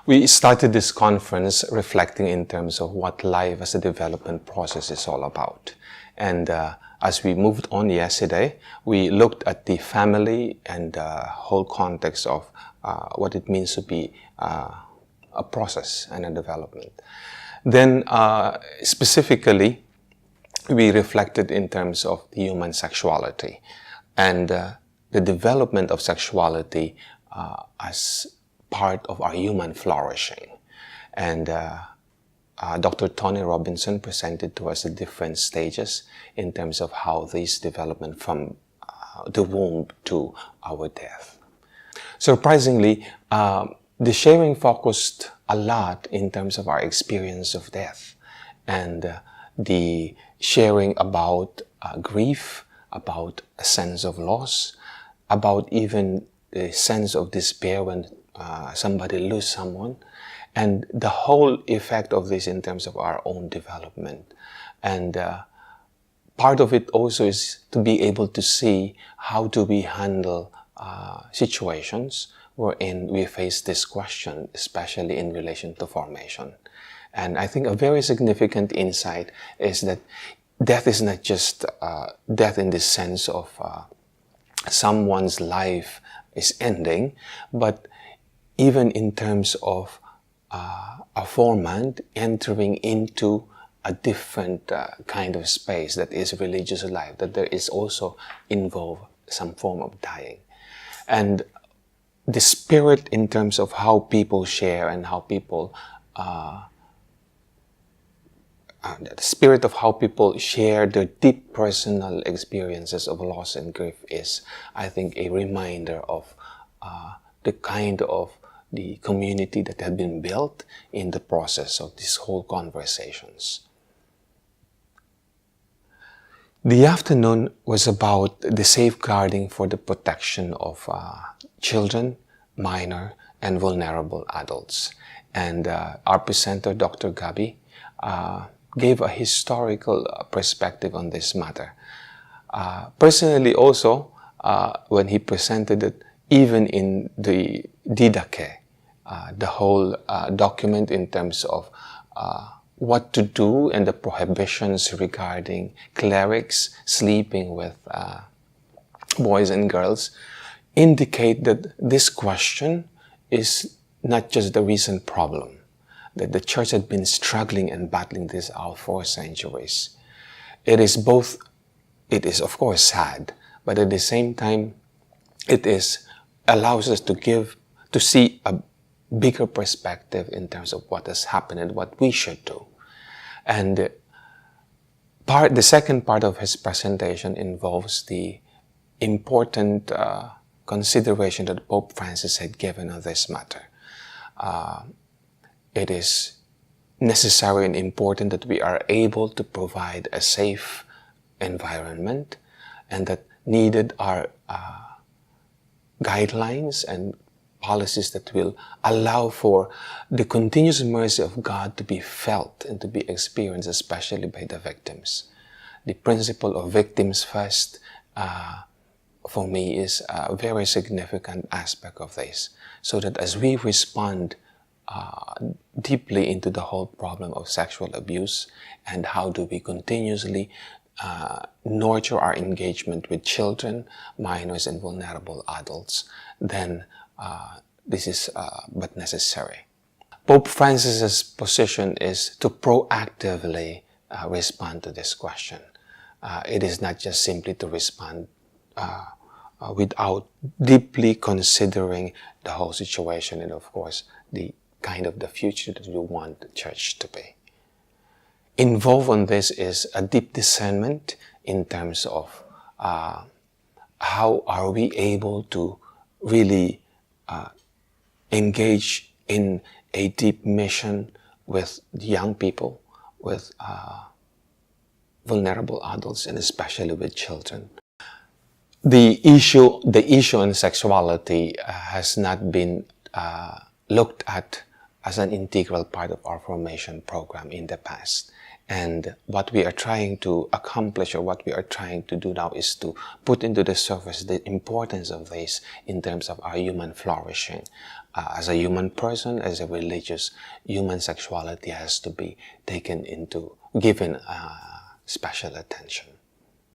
We started this conference reflecting in terms of what life as a development process is all about. And as we moved on yesterday, we looked at the family and whole context of what it means to be a process and a development. Then specifically, we reflected in terms of the human sexuality and the development of sexuality as part of our human flourishing. And Dr. Tony Robinson presented to us the different stages in terms of how these development from the womb to our death. Surprisingly, the sharing focused a lot in terms of our experience of death and the sharing about grief, about a sense of loss, about even the sense of despair when somebody lose someone, and the whole effect of this in terms of our own development. And part of it also is to be able to see how do we handle situations wherein we face this question, especially in relation to formation. And I think a very significant insight is that death is not just death in the sense of someone's life is ending, but even in terms of a formant entering into a different kind of space that is religious life, that there is also involved some form of dying. And the spirit in terms of how people share and how people the spirit of how people share their deep personal experiences of loss and grief is, I think, a reminder of the kind of the community that had been built in the process of these whole conversations. The afternoon was about the safeguarding for the protection of children, minor, and vulnerable adults. And our presenter, Dr. Gabi, gave a historical perspective on this matter. Personally also, when he presented it, even in the Didache, the whole document in terms of what to do and the prohibitions regarding clerics sleeping with boys and girls, indicate that this question is not just the recent problem, that the church had been struggling and battling this out for centuries. It is of course sad, but at the same time, it allows us to see a bigger perspective in terms of what has happened and what we should do. And the second part of his presentation involves the important consideration that Pope Francis had given on this matter. It is necessary and important that we are able to provide a safe environment, and that needed are guidelines and policies that will allow for the continuous mercy of God to be felt and to be experienced, especially by the victims. The principle of victims first, for me, is a very significant aspect of this, so that as we respond deeply into the whole problem of sexual abuse and how do we continuously nurture our engagement with children, minors, and vulnerable adults, then this is but necessary. Pope Francis's position is to proactively respond to this question. It is not just simply to respond without deeply considering the whole situation and, of course, the kind of the future that we want the church to be. Involved in this is a deep discernment in terms of how are we able to really engage in a deep mission with young people, with vulnerable adults, and especially with children. The issue in sexuality has not been looked at as an integral part of our formation program in the past. And what we are trying to accomplish, or what we are trying to do now, is to put into the surface the importance of this in terms of our human flourishing. As a human person, as a religious, human sexuality has to be given special attention.